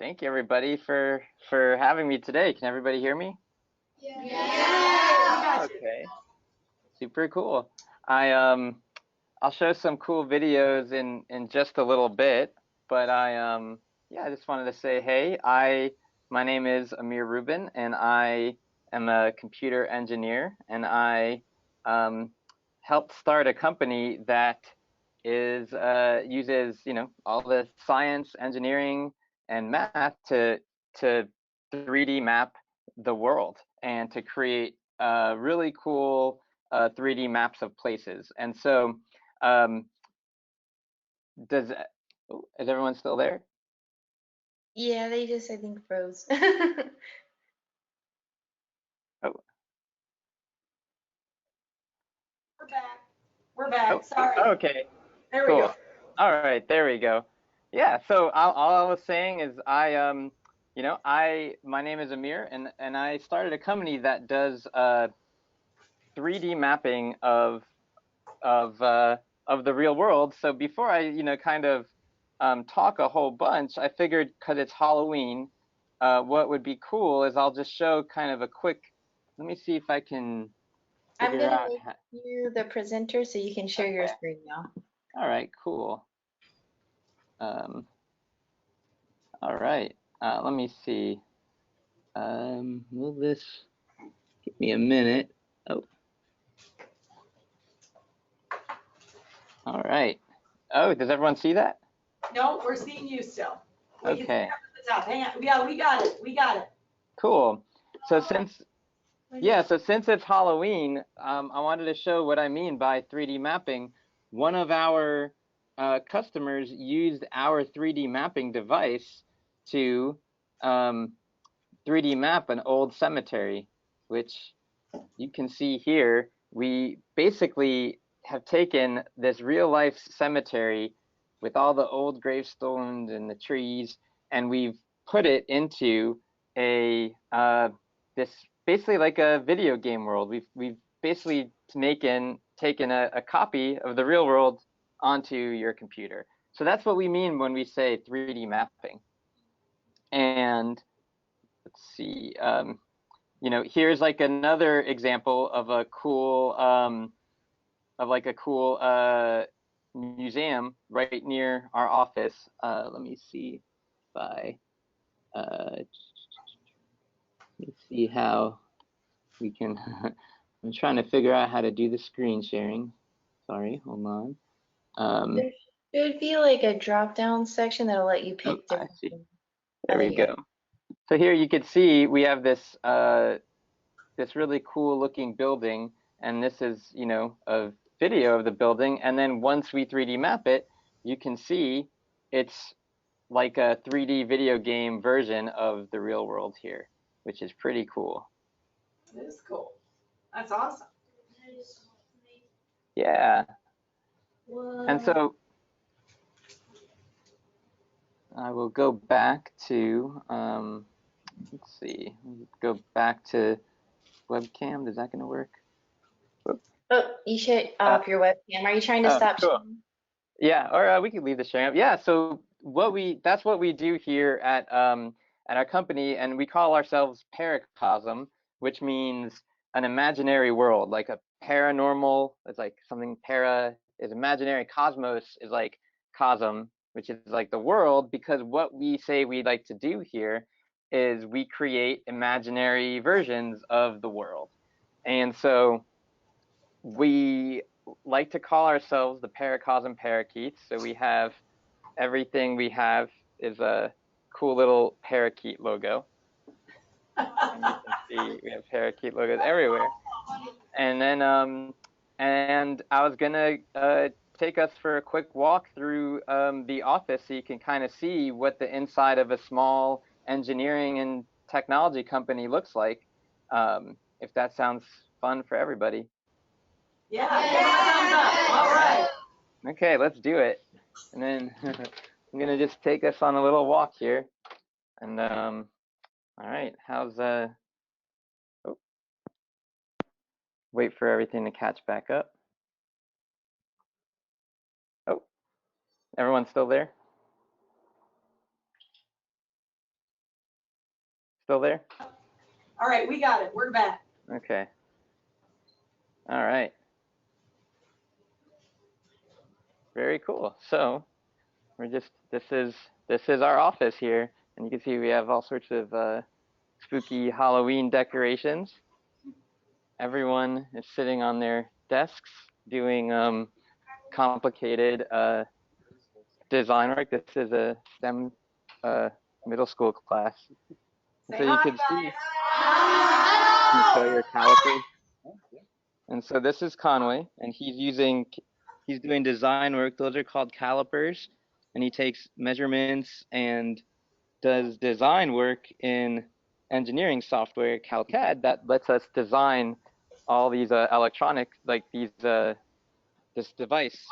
Thank you, everybody, for having me today. Can everybody hear me? Yeah. Okay, super cool. I'll show some cool videos in just a little bit, but I just wanted to say, hey, my name is Amir Rubin, and I am a computer engineer, and I helped start a company that uses all the science, engineering, and math to 3D map the world and to create really cool 3D maps of places. And so um, is everyone still there? Yeah, they just, I think, froze. Oh, We're back. We're back. oh, Sorry. okay, There we cool. go. All right, there we go. Yeah, so all I was saying is my name is Amir, and I started a company that does 3D mapping of of the real world. So before I kind of talk a whole bunch, I figured because it's Halloween, what would be cool is I'll just show kind of a quick. Let me see if I can I'm figure gonna out. make you the presenter so you can share your Okay. screen now. All right, cool. Um, all right. Let me see. Will this give me a minute? Oh, all right. Oh, does everyone see that? No, we're seeing you still. We can see Okay. up at the top. Hang on. Yeah, we got it. We got it. Cool. So since it's Halloween, I wanted to show what I mean by 3D mapping. One of our customers used our 3D mapping device to 3D map an old cemetery, which you can see here. We basically have taken this real life cemetery with all the old gravestones and the trees, and we've put it into a this basically like a video game world. We've basically taken a copy of the real world onto your computer. So that's what we mean when we say 3D mapping. And let's see, here's like another example of a cool museum right near our office. Let me see if let me see how we can. I'm trying to figure out how to do the screen sharing. Sorry, hold on. There should be like a drop-down section that'll let you Oh, pick I different see. things. There There we you go. go. So here you can see we have this really cool looking building, and this is a video of the building, and then once we 3D map it, you can see it's like a 3D video game version of the real world here, which is pretty cool. It is cool. That's awesome. Yeah. What? And so I will go back to let's see, go back to webcam. Is that going to work? Whoop. Oh, you should up your webcam. Are you trying to Oh, stop cool. sharing? Yeah, or we could leave the sharing up. Yeah, so that's what we do here at our company, and we call ourselves Paracosm, which means an imaginary world, like a paranormal is like something para is imaginary, cosmos is like cosm, which is like the world, because what we say we like to do here is we create imaginary versions of the world. And so we like to call ourselves the Paracosm Parakeets. So we have everything we have is a cool little parakeet logo. And you can see we have parakeet logos everywhere. And then and I was gonna take us for a quick walk through the office so you can kind of see what the inside of a small engineering and technology company looks like. If that sounds fun for everybody. Yeah. Thumbs up. All right. Okay, let's do it. And then I'm gonna just take us on a little walk here. And all right, oh, wait for everything to catch back up. Oh, everyone's still there? Still there? All right, we got it. We're back. Okay. All right. Very cool. So we're just this is our office here, and you can see we have all sorts of spooky Halloween decorations. Everyone is sitting on their desks doing complicated design work. This is a STEM middle school class. So you can see, you can show your calipers. And so this is Conway, and he's doing design work. Those are called calipers, and he takes measurements and does design work in engineering software, CalCAD, that lets us design all these electronic, like this device.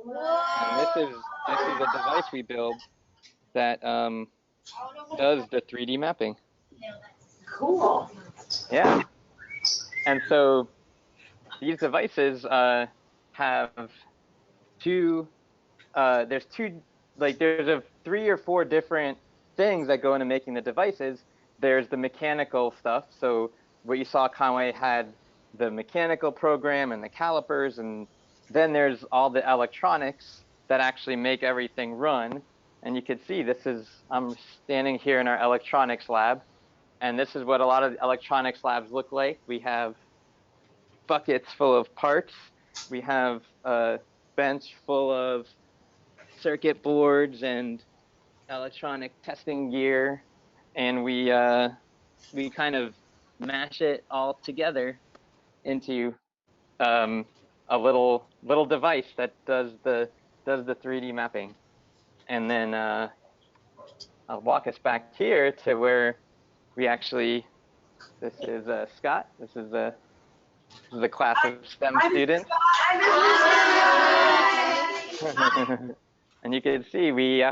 And this is a device we build that does the 3D mapping. Cool. Yeah. And so these devices have there's a 3 or 4 different things that go into making the devices. There's the mechanical stuff. So what you saw, Conway had the mechanical program and the calipers, and then there's all the electronics that actually make everything run. And you can see I'm standing here in our electronics lab, and this is what a lot of electronics labs look like. We have buckets full of parts. We have a bench full of circuit boards and electronic testing gear, and we kind of mash it all together into a little device that does the 3D mapping. And then I'll walk us back here to where we actually. This is Scott. This is a class of STEM students. And you can see we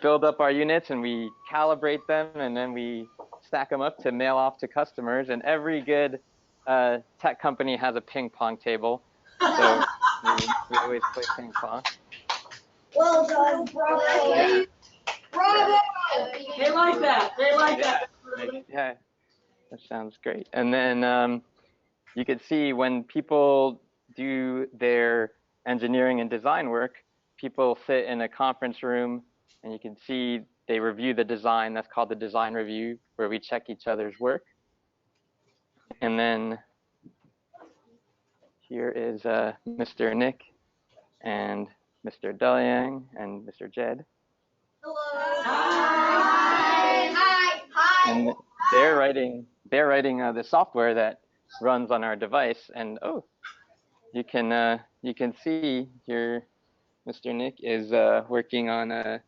build up our units and we calibrate them, and then we stack them up to mail off to customers. And every good tech company has a ping pong table, so we always play ping pong. Well done, bravo. Yeah. Bravo. They like that. They like that. Yeah, that sounds great. And then you can see when people do their engineering and design work, people sit in a conference room, and you can see they review the design. That's called the design review, where we check each other's work. And then here is Mr. Nick and Mr. Delyang and Mr. Jed. Hello. Hi. Hi. And they're writing the software that runs on our device. And you can see here Mr. Nick is working on a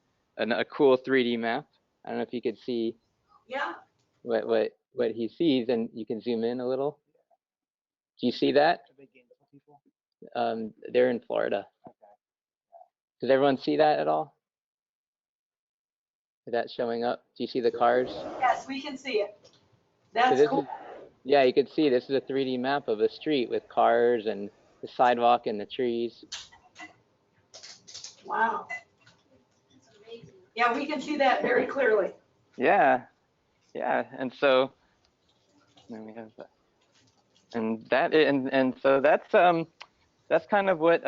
cool 3D map. I don't know if you could see what he sees, and you can zoom in a little. Do you see that? They're in Florida. Does everyone see that at all? Is that showing up? Do you see the cars? Yes, we can see it. That's So cool. yeah, you can see this is a 3D map of a street with cars and the sidewalk and the trees. Wow. Yeah, we can see that very clearly. Yeah, and so then we have that, and so that's kind of what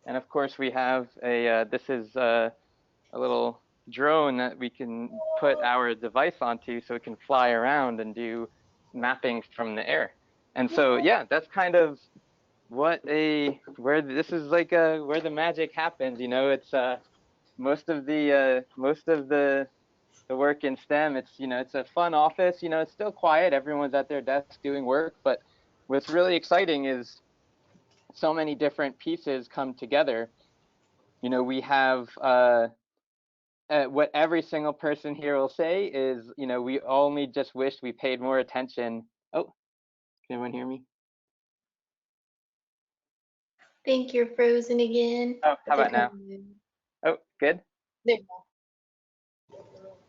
and of course we have this is a little drone that we can put our device onto, so it can fly around and do mapping from the air. And so yeah, that's kind of where this is like where the magic happens. It's most of the work in STEM. It's a fun office. It's still quiet. Everyone's at their desk doing work. But what's really exciting is so many different pieces come together. We have what every single person here will say is, we only just wish we paid more attention. Oh, can everyone hear me? Think you're frozen again. Oh, how about now? Oh, good. There.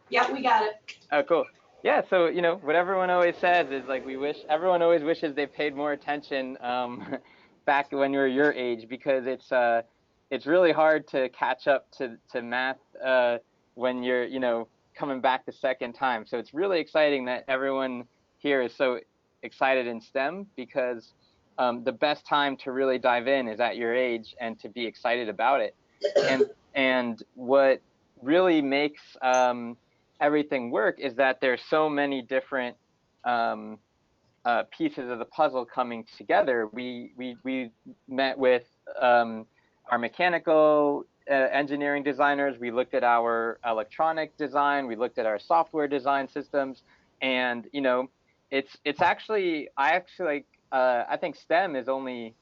Yeah, we got it. Oh, cool. Yeah, so what everyone always says is like everyone always wishes they paid more attention back when you were your age, because it's really hard to catch up to math when you're coming back the second time. So it's really exciting that everyone here is so excited in STEM, because the best time to really dive in is at your age and to be excited about it. And what really makes everything work is that there's so many different pieces of the puzzle coming together. We met with our mechanical engineering designers. We looked at our electronic design. We looked at our software design systems, and it's actually I think STEM is only,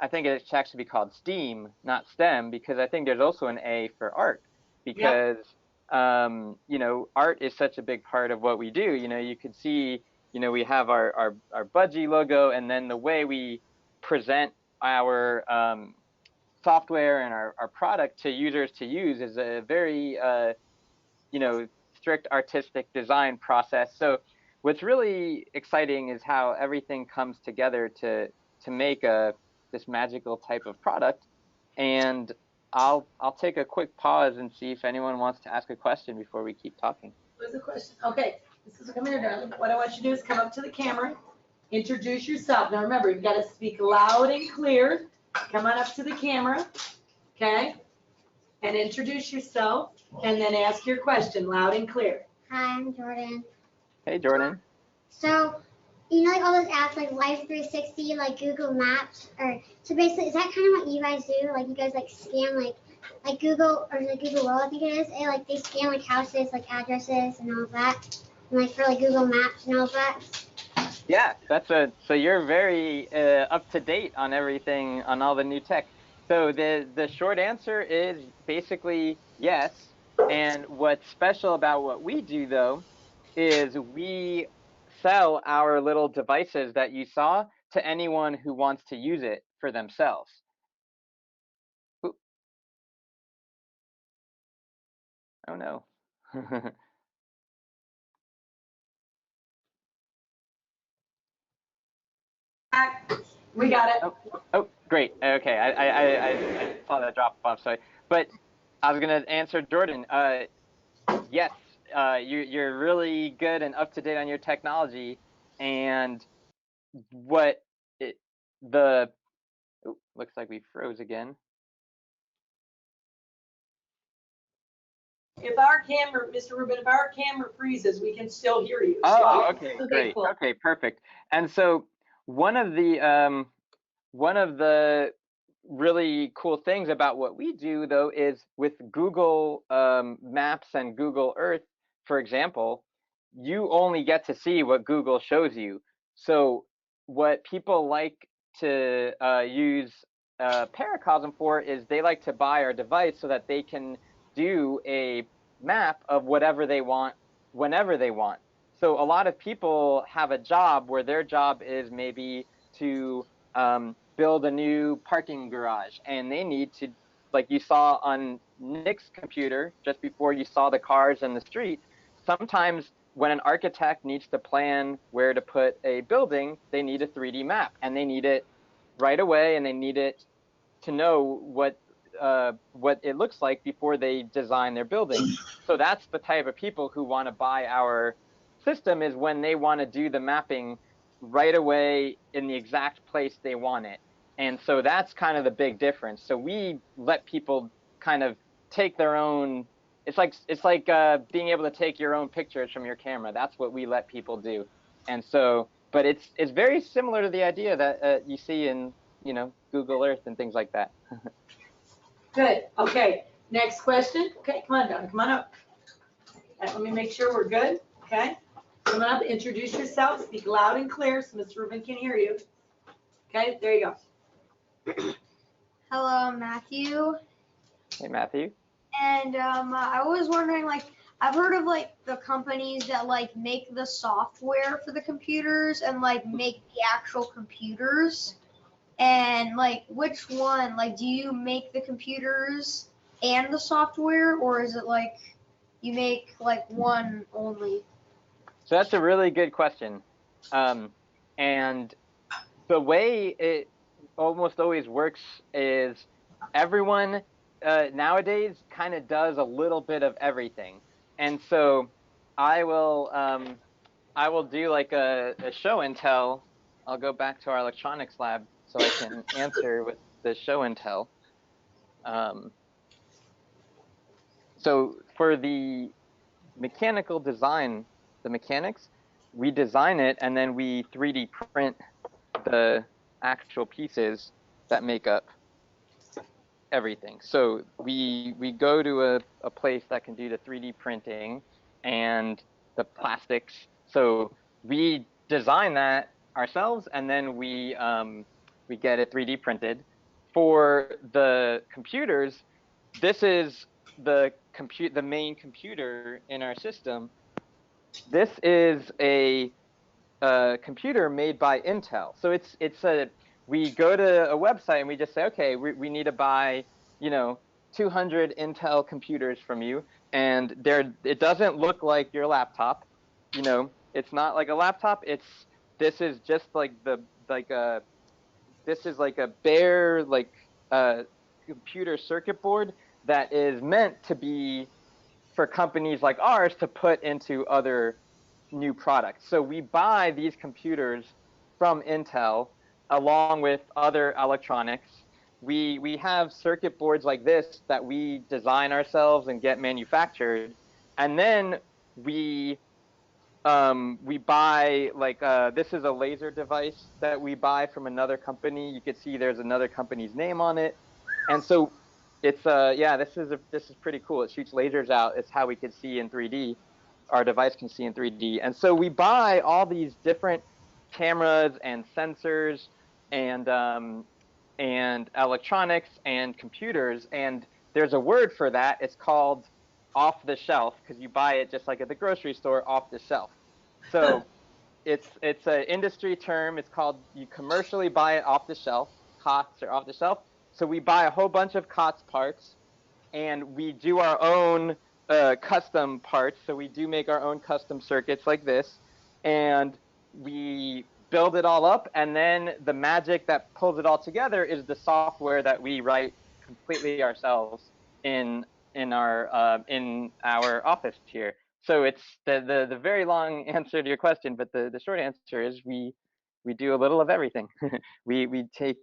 I think it should actually be called STEAM, not STEM, because I think there's also an A for art, because art is such a big part of what we do. You could see, we have our Budgie logo, and then the way we present our software and our product to users to use is a very strict artistic design process. So what's really exciting is how everything comes together to make this magical type of product. And I'll take a quick pause and see if anyone wants to ask a question before we keep talking. What's the question? Okay, come here, darling. What I want you to do is come up to the camera, introduce yourself. Now remember, you've got to speak loud and clear. Come on up to the camera, okay? And introduce yourself, and then ask your question loud and clear. Hi, I'm Jordan. Hey, Jordan. So, like all those apps like Life 360, like Google Maps, so basically, is that kind of what you guys do? Like you guys like scan like Google, or like Google World, I think it is. And, like they scan like houses, like addresses and all of that, and like for like Google Maps and all of that. Yeah, so you're very up to date on everything, on all the new tech. So the short answer is basically yes. And what's special about what we do, though, is we sell our little devices that you saw to anyone who wants to use it for themselves. Ooh. Oh no. We got it. Oh, great. Okay, I saw that drop off. Sorry, but I was gonna answer Jordan. Yes, you're really good and up to date on your technology, and what it, the looks like we froze again. If our camera, Mr. Rubin, if our camera freezes, we can still hear you. Oh, okay, Okay, great. cool. Okay, perfect. And so one of the really cool things about what we do, though, is with Google Maps and Google Earth, for example, you only get to see what Google shows you. So what people like to use Paracosm for is they like to buy our device so that they can do a map of whatever they want, whenever they want. So a lot of people have a job where their job is maybe to build a new parking garage, and they need to, like you saw on Nick's computer just before you saw the cars in the street, sometimes when an architect needs to plan where to put a building, they need a 3D map, and they need it right away, and they need it to know what it looks like before they design their building. So that's the type of people who want to buy our system, is when they want to do the mapping right away in the exact place they want it. And so that's kind of the big difference. So we let people kind of take their own, it's like being able to take your own pictures from your camera. That's what we let people do. And so, but it's very similar to the idea that you see in Google Earth and things like that. Good. Okay. Next question. Okay, come on down. Come on up. Let me make sure we're good. Okay. Come on up. Introduce yourself. Speak loud and clear so Mr. Rubin can hear you. Okay. There you go. Hello, I'm Matthew. Hey, Matthew. And I was wondering, like, I've heard of like the companies that like make the software for the computers and like make the actual computers. And like, which one? Like, do you make the computers and the software, or is it like you make like one only? So that's a really good question. And the way it almost always works is everyone nowadays kind of does a little bit of everything. And so I will do like a show and tell. I'll go back to our electronics lab so I can answer with the show and tell. So for the mechanical design, the mechanics, we design it and then we 3D print the actual pieces that make up everything. So we go to a place that can do the 3D printing and the plastics. So we design that ourselves and then we get it 3D printed. For the computers, this is the main computer in our system. This is a computer made by Intel. So we go to a website and we just say, okay, we need to buy, 200 Intel computers from you, and it doesn't look like your laptop. It's not like a laptop. This is just like this is like a bare computer circuit board that is meant to be for companies like ours to put into other new products. So we buy these computers from Intel along with other electronics. We have circuit boards like this that we design ourselves and get manufactured, and then we buy this is a laser device that we buy from another company. You could see there's another company's name on it, and so it's yeah, this is pretty cool. It shoots lasers out. It's how we could see in 3D. Our device can see in 3D, and so we buy all these different cameras and sensors and electronics and computers, and there's a word for that. It's called off the shelf, because you buy it just like at the grocery store off the shelf. So it's an industry term. It's called, you commercially buy it off the shelf. COTS are off the shelf. So we buy a whole bunch of COTS parts, and we do our own custom parts. So we do make our own custom circuits like this, and we build it all up. And then the magic that pulls it all together is the software that we write completely ourselves in our office here. So it's the very long answer to your question, but the short answer is we do a little of everything. We take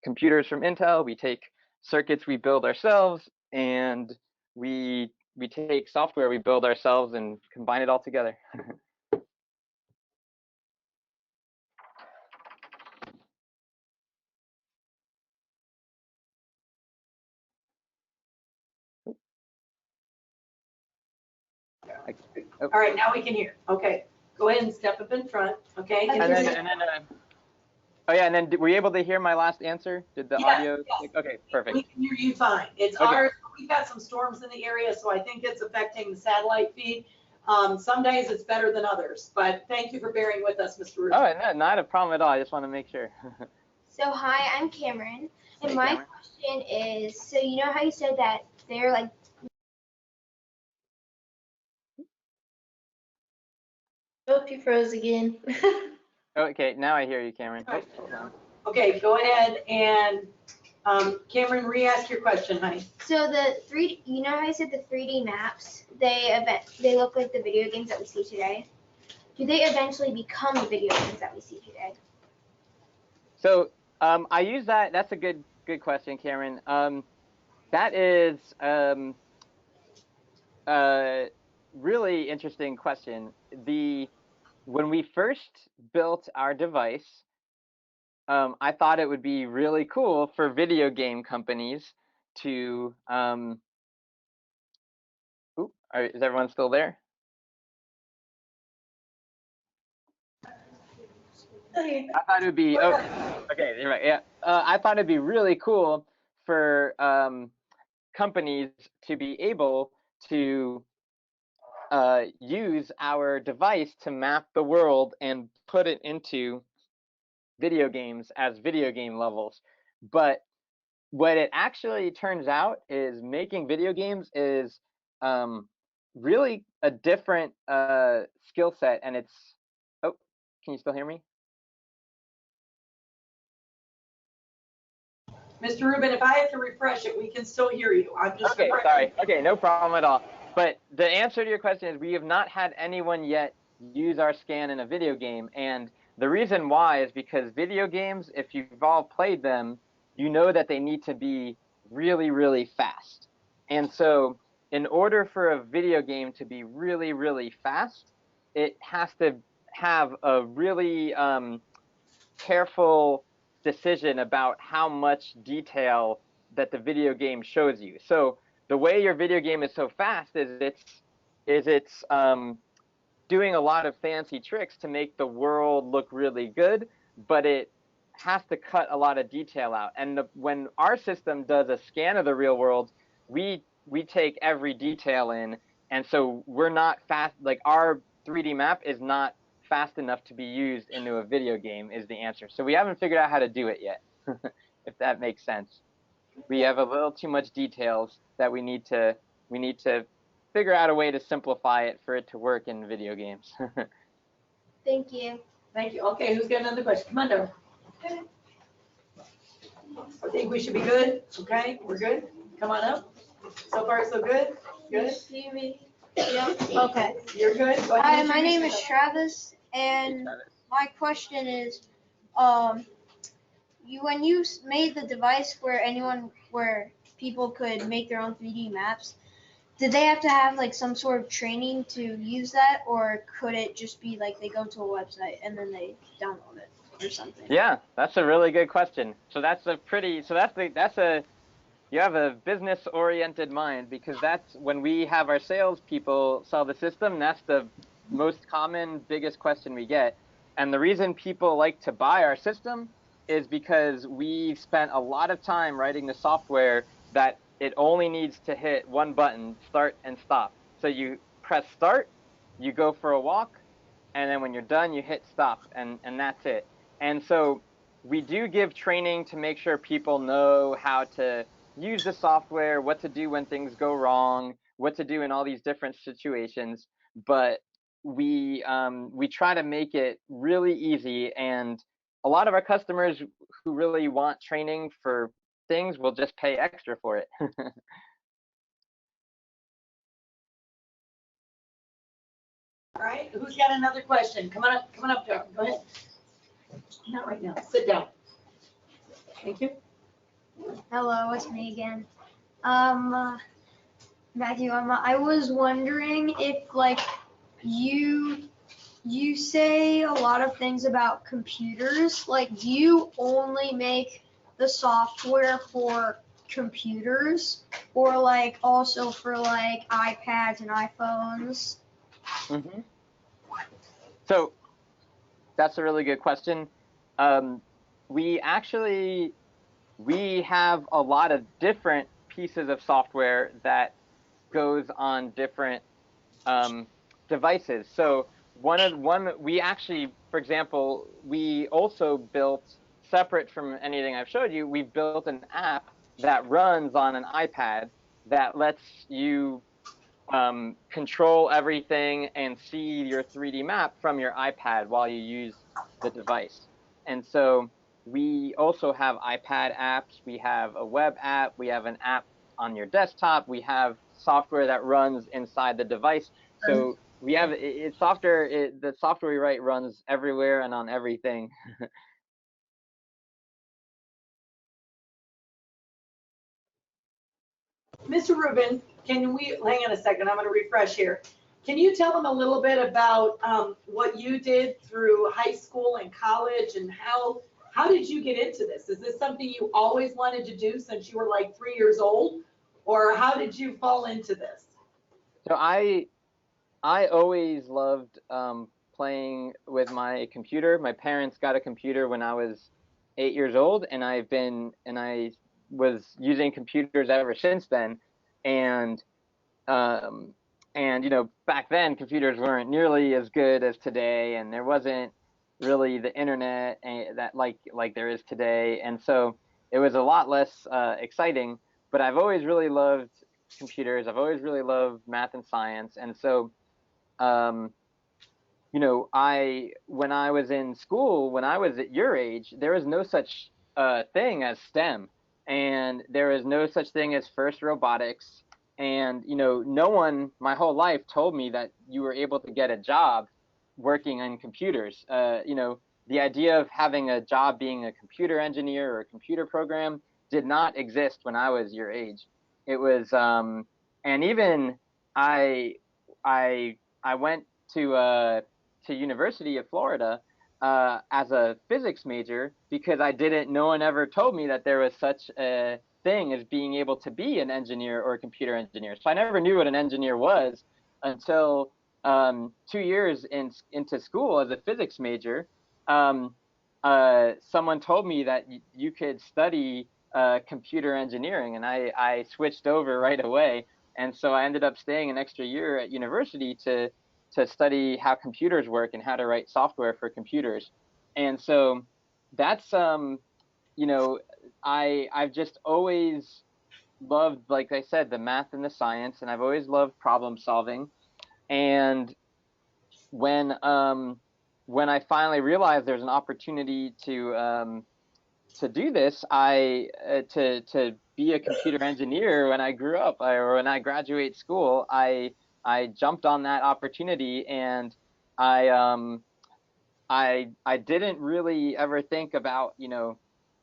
computers from Intel, we take circuits we build ourselves, and we take software we build ourselves and combine it all together. All right, now we can hear. Okay, go ahead and step up in front. Okay. And then oh yeah, and then were you able to hear my last answer? Did the audio? Yes. Okay, perfect. We can hear you fine. It's Okay. ours. We've got some storms in the area, so I think it's affecting the satellite feed. Some days it's better than others, but thank you for bearing with us, Mr. Rubin. Oh, no, not a problem at all. I just want to make sure. So hi, I'm Cameron, and Hey, my Cameron. question is, so you know how you said that they're like, Oh, you froze again. Okay, now I hear you, Cameron. All right. Hold on. Okay, go ahead and Cameron, re-ask your question, honey. so the you know how you said the 3D maps, they look like the video games that we see today. Do they eventually become the video games that we see today? So I use that. That's a good question, Cameron. That is a really interesting question. When we first built our device, I thought it would be really cool for video game companies to. Is everyone still there? Okay. I thought it would be. Oh, okay, you're right. Yeah, I thought it'd be really cool for companies to be able to use our device to map the world and put it into video games as video game levels. But what it actually turns out is making video games is really a different skill set, and it's. Oh, can you still hear me? Mr. Rubin, if I have to refresh it, we can still hear you. I'm just Okay, sorry. Okay, no problem at all. but the answer to your question is we have not had anyone yet use our scan in a video game. And the reason why is because video games, if you've all played them, you know that they need to be really, really fast. And so in order for a video game to be really, really fast, it has to have a really careful decision about how much detail that the video game shows you. So the way your video game is so fast is it's doing a lot of fancy tricks to make the world look really good, but it has to cut a lot of detail out. And when our system does a scan of the real world, we take every detail in, and so we're not fast. Like our 3D map is not fast enough to be used into a video game is the answer. So we haven't figured out how to do it yet, if that makes sense. We have a little too much details that we need to figure out a way to simplify it for it to work in video games. Thank you. Thank you. Okay, who's got another question? Come on, Deborah. I think we should be good. Okay, we're good. Come on up. So far, so good? Good? See me? Yep. Okay. You're good? Go ahead Hi, and my name introduce is yourself. Travis, and my question is, when you made the device where people could make their own 3D maps, did they have to have like some sort of training to use that, or could it just be like they go to a website and then they download it or something? Yeah, that's a really good question. So you have a business-oriented mind, because that's when we have our salespeople sell the system, that's the most common, biggest question we get. And the reason people like to buy our system is because we spent a lot of time writing the software that it only needs to hit one button, start and stop. So you press start, you go for a walk, and then when you're done, you hit stop, and that's it. And so we do give training to make sure people know how to use the software, what to do when things go wrong, what to do in all these different situations. But we try to make it really easy, and a lot of our customers who really want training for things will just pay extra for it. All right, who's got another question? Come on up, Deborah. Go ahead. Not right now. Sit down. Thank you. Hello, it's me again. Matthew, I was wondering if like you say a lot of things about computers. Like, do you only make the software for computers, or like also for like iPads and iPhones? Mm-hmm. So that's a really good question. We have a lot of different pieces of software that goes on different devices. So we actually, for example, we also built, separate from anything I've showed you, we've built an app that runs on an iPad that lets you control everything and see your 3D map from your iPad while you use the device. And so we also have iPad apps, we have a web app, we have an app on your desktop, we have software that runs inside the device. So we have the software we write runs everywhere and on everything. Mr. Rubin, can we, hang on a second, I'm going to refresh here. Can you tell them a little bit about what you did through high school and college, and how did you get into this? Is this something you always wanted to do since you were like 3 years old, or how did you fall into this? So I always loved playing with my computer. My parents got a computer when I was 8 years old, and I was using computers ever since then. And um, back then computers weren't nearly as good as today, and there wasn't really the internet that like there is today, and so it was a lot less exciting. But I've always really loved computers. I've always really loved math and science, and so um, when I was in school, when I was at your age, there was no such thing as STEM, and there was no such thing as FIRST Robotics. And no one my whole life told me that you were able to get a job working on computers. The idea of having a job being a computer engineer or a computer program did not exist when I was your age. It was, and even I, I went to University of Florida as a physics major because no one ever told me that there was such a thing as being able to be an engineer or a computer engineer. So I never knew what an engineer was until 2 years into school as a physics major. Someone told me that you could study computer engineering, and I switched over right away. And so I ended up staying an extra year at university to study how computers work and how to write software for computers. And so that's I've just always loved, like I said, the math and the science, and I've always loved problem solving. And when I finally realized there's an opportunity to do this, to be a computer engineer when I grew up, or when I graduate school, I jumped on that opportunity, and I I didn't really ever think about,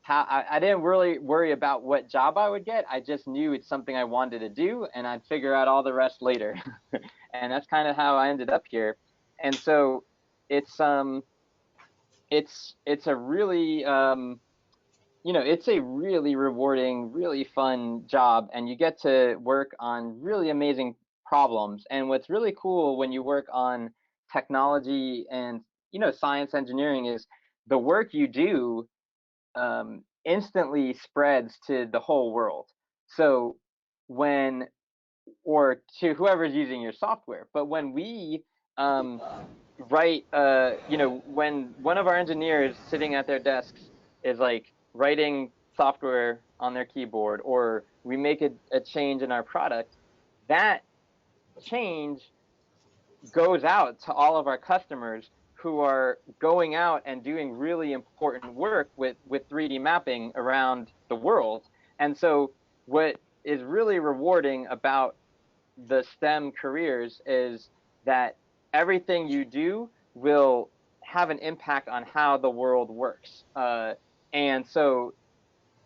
how I didn't really worry about what job I would get. I just knew it's something I wanted to do, and I'd figure out all the rest later. And that's kind of how I ended up here. And so it's it's a really it's a really rewarding, really fun job, and you get to work on really amazing problems. And what's really cool when you work on technology and science engineering is the work you do instantly spreads to the whole world. So when or to whoever's using your software. But when we um, write, when one of our engineers sitting at their desks is like writing software on their keyboard, or we make a change in our product, that change goes out to all of our customers who are going out and doing really important work with 3D mapping around the world. And so what is really rewarding about the STEM careers is that everything you do will have an impact on how the world works. And so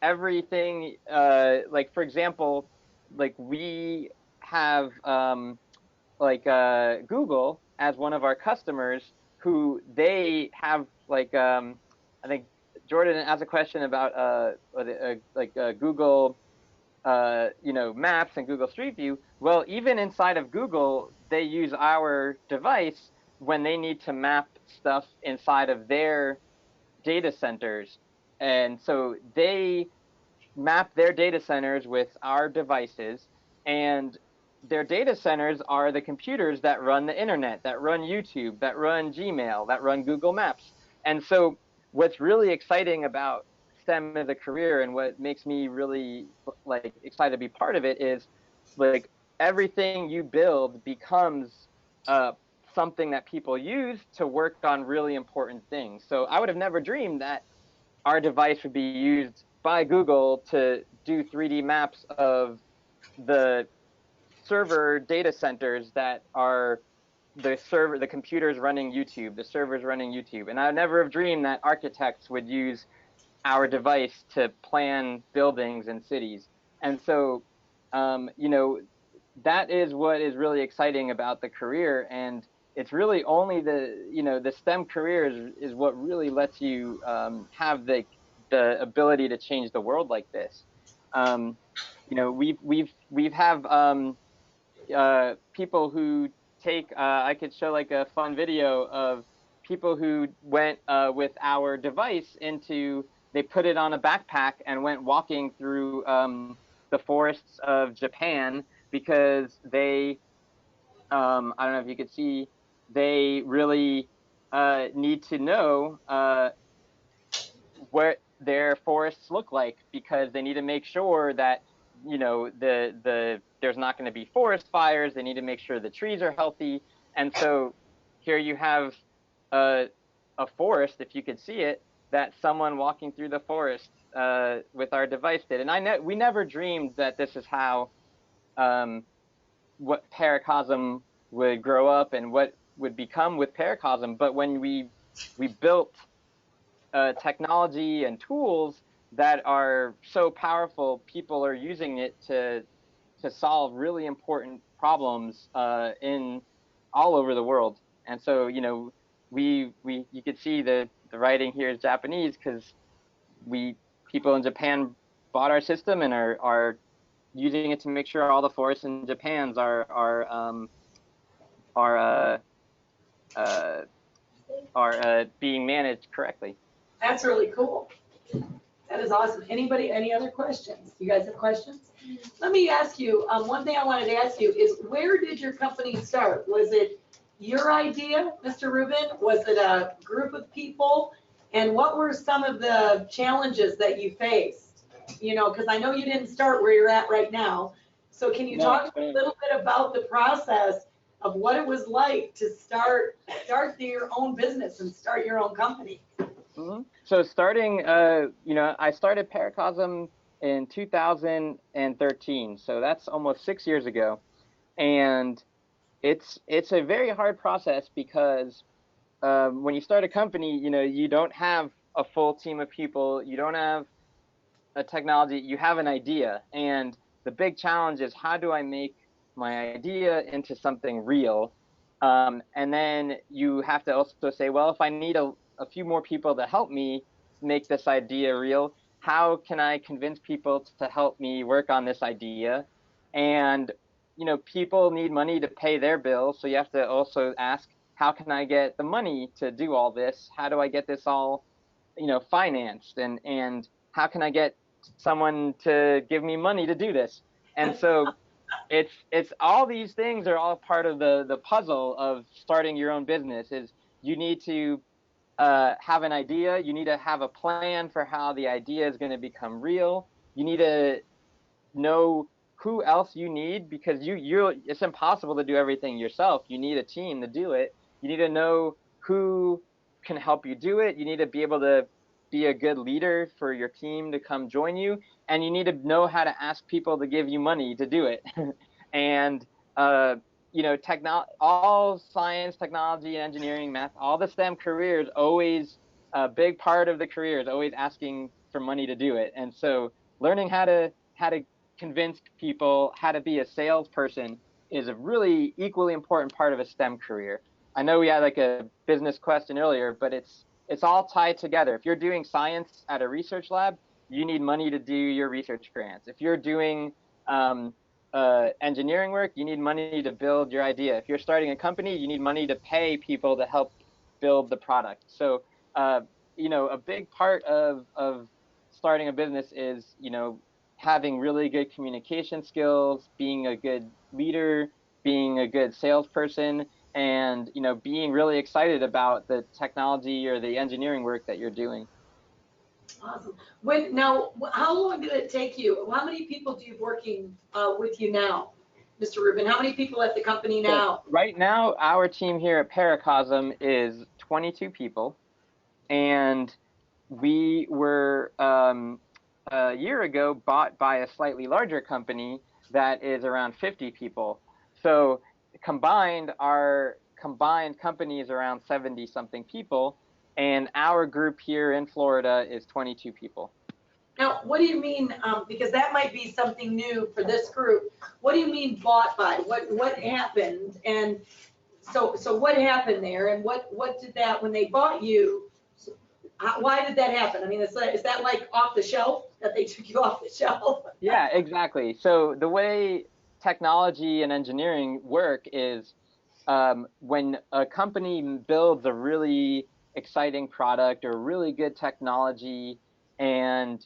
everything, like for example, like we have Google as one of our customers, who they have I think Jordan asked a question about Google Maps and Google Street View. Well, even inside of Google, they use our device when they need to map stuff inside of their data centers. And so they map their data centers with our devices, and their data centers are the computers that run the internet, that run YouTube, that run Gmail, that run Google Maps. And so what's really exciting about STEM as a career, and what makes me really like excited to be part of it, is like everything you build becomes uh, something that people use to work on really important things. So I would have never dreamed that our device would be used by Google to do 3D maps of the server data centers that are the computers running YouTube, the servers running YouTube. And I would never have dreamed that architects would use our device to plan buildings and cities. And so, that is what is really exciting about the career. And it's really only the STEM career is what really lets you have the ability to change the world like this. We've have people who take I could show like a fun video of people who went with our device into they put it on a backpack and went walking through the forests of Japan, because they I don't know if you could see, they really need to know what their forests look like, because they need to make sure that there's not going to be forest fires. They need to make sure the trees are healthy. And so here you have a forest, if you could see it, that someone walking through the forest with our device did. And we never dreamed that this is how what Paracosm would grow up and what would become with Paracosm. But when we built technology and tools that are so powerful, people are using it to solve really important problems in all over the world. And so, you know, we you could see the writing here is Japanese because we people in Japan bought our system and are using it to make sure all the forests in Japan's are uh, being managed correctly. That's really cool. That is awesome. Anybody, any other questions? You guys have questions? Let me ask you, one thing I wanted to ask you is where did your company start? Was it your idea, Mr. Rubin? Was it a group of people? And what were some of the challenges that you faced? You know, because I know you didn't start where you're at right now. So can you talk a little bit about the process of what it was like to start your own business and start your own company? Mm-hmm. So starting, you know, I started Paracosm in 2013. So that's almost 6 years ago. And it's a very hard process because when you start a company, you know, you don't have a full team of people, you don't have a technology, you have an idea. And the big challenge is how do I make my idea into something real? And then you have to also say, well, if I need a few more people to help me make this idea real, how can I convince people to help me work on this idea? And, you know, people need money to pay their bills. So you have to also ask, how can I get the money to do all this? How do I get this all, you know, financed? And how can I get someone to give me money to do this? And so it's all these things are all part of the puzzle of starting your own business. Is you need to have an idea, you need to have a plan for how the idea is going to become real, you need to know who else you need because you it's impossible to do everything yourself. You need a team to do it. You need to know who can help you do it. You need to be able to be a good leader for your team to come join you, and you need to know how to ask people to give you money to do it. And you know, all science, technology, engineering, math, all the STEM careers, always a big part of the career is always asking for money to do it. And so learning how to convince people how to be a salesperson is a really equally important part of a STEM career. I know we had like a business question earlier, but it's all tied together. If you're doing science at a research lab, you need money to do your research grants. If you're doing engineering work, you need money to build your idea. If you're starting a company, you need money to pay people to help build the product. So, you know, a big part of starting a business is, you know, having really good communication skills, being a good leader, being a good salesperson, and, you know, being really excited about the technology or the engineering work that you're doing. Awesome. How long did it take you? How many people do you have working with you now, Mr. Rubin? How many people at the company now? So right now, our team here at Paracosm is 22 people, and we were a year ago bought by a slightly larger company that is around 50 people. So combined, our combined company is around 70 something people, and our group here in Florida is 22 people. Now, what do you mean, because that might be something new for this group. What do you mean bought by? What happened? And so what happened there? And what did that, when they bought you, why did that happen? I mean, is that like off the shelf, that they took you off the shelf? Yeah, exactly. So the way technology and engineering work is when a company builds a really exciting product or really good technology, and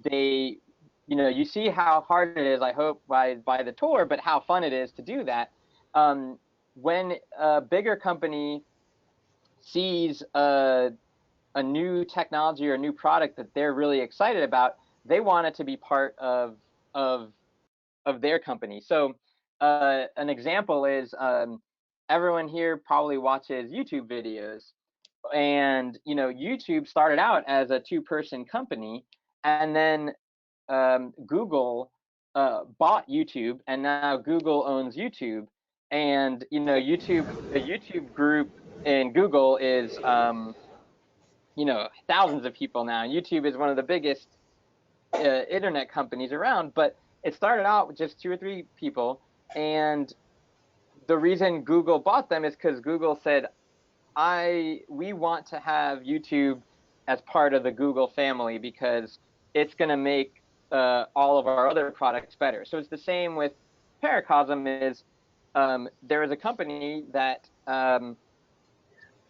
they, you know, you see how hard it is, I hope by the tour, but how fun it is to do that. When a bigger company sees a new technology or a new product that they're really excited about, they want it to be part of their company. So an example is everyone here probably watches YouTube videos, and you know, YouTube started out as a two-person company, and then Google bought YouTube, and now Google owns YouTube. And YouTube, the YouTube group in Google is thousands of people now. YouTube is one of the biggest internet companies around, but it started out with just 2 or 3 people. And the reason Google bought them is because Google said, we want to have YouTube as part of the Google family because it's going to make all of our other products better. So it's the same with Paracosm. There was a company that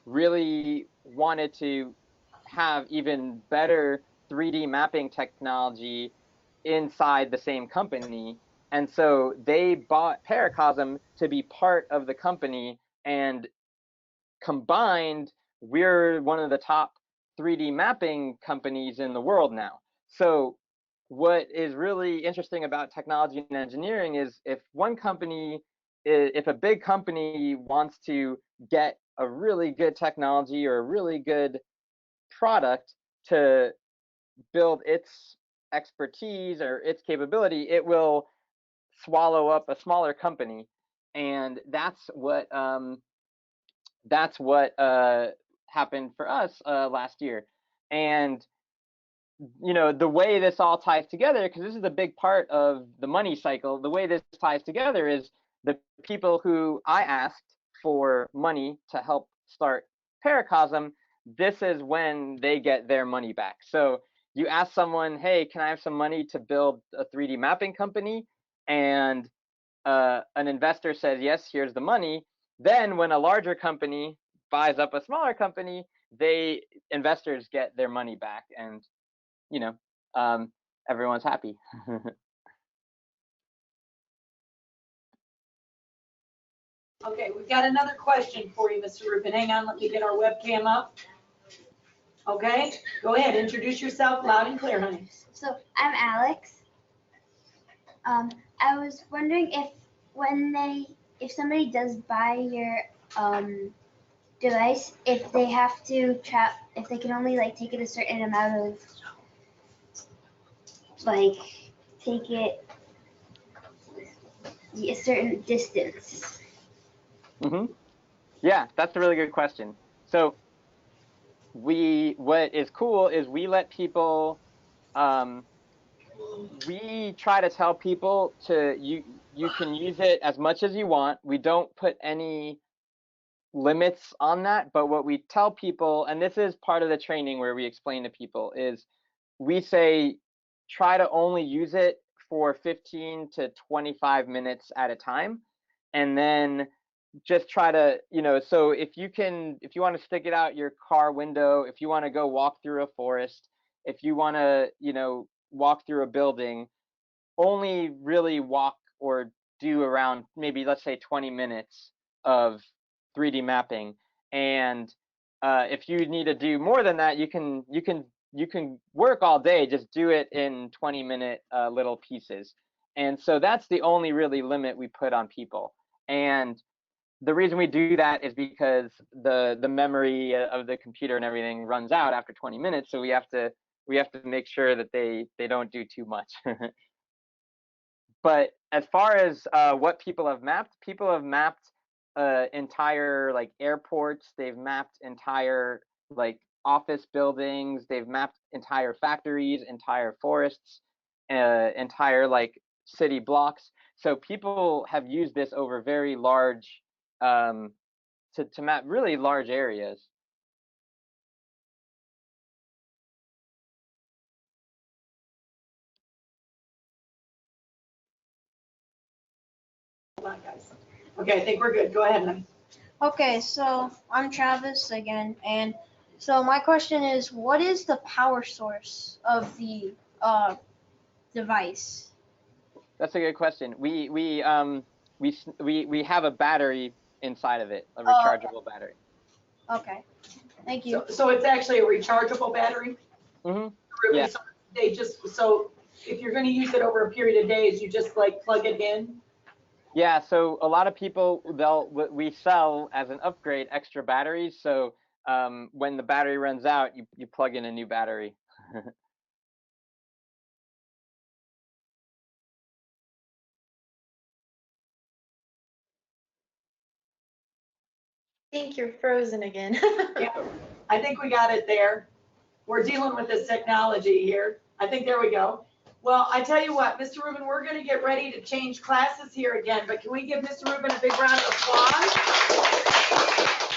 really wanted to have even better 3D mapping technology inside the same company. And so they bought Paracosm to be part of the company, and combined, we're one of the top 3D mapping companies in the world now. So what is really interesting about technology and engineering is if a big company wants to get a really good technology or a really good product to build its expertise or its capability, it will swallow up a smaller company. And that's what happened for us last year. And the way this all ties together, because this is a big part of the money cycle, the way this ties together is the people who I asked for money to help start Paracosm, this is when they get their money back. So you ask someone, hey, can I have some money to build a 3D mapping company? And an investor says, yes, here's the money. Then when a larger company buys up a smaller company, investors get their money back, and everyone's happy. Okay, we've got another question for you, Mr. Rubin. Hang on, let me get our webcam up. Okay, go ahead, introduce yourself loud and clear, honey. So I'm Alex. I was wondering if somebody does buy your device, if they have to if they can only take it a certain amount of take it a certain distance. Yeah, that's a really good question. So what is cool is we let people, we try to tell people you can use it as much as you want. We don't put any limits on that, but what we tell people, and this is part of the training where we explain to people, is we say try to only use it for 15 to 25 minutes at a time, and then just try to, so if you want to stick it out your car window, if you want to go walk through a forest, if you want to, walk through a building, only really walk or do around maybe, let's say, 20 minutes of 3D mapping. And if you need to do more than that, you can work all day, just do it in 20-minute little pieces. And so that's the only really limit we put on people. And the reason we do that is because the memory of the computer and everything runs out after 20 minutes. So we have to make sure that they don't do too much. But as far as what people have mapped entire airports. They've mapped entire office buildings. They've mapped entire factories, entire forests, entire city blocks. So people have used this over very large to map really large areas. Hold on, guys. Okay, I think we're good. Go ahead, honey. Okay, so I'm Travis again, and so my question is, what is the power source of the device? That's a good question. We have a battery inside of it, a rechargeable battery. Okay, thank you. So it's actually a rechargeable battery? Yeah. So if you're going to use it over a period of days, you just plug it in? Yeah, so a lot of people, we sell as an upgrade extra batteries. So when the battery runs out, you plug in a new battery. think you're frozen again. Yeah, I think we got it there. We're dealing with this technology here. I think there we go. Well, I tell you what, Mr. Rubin, we're gonna get ready to change classes here again, but can we give Mr. Rubin a big round of applause?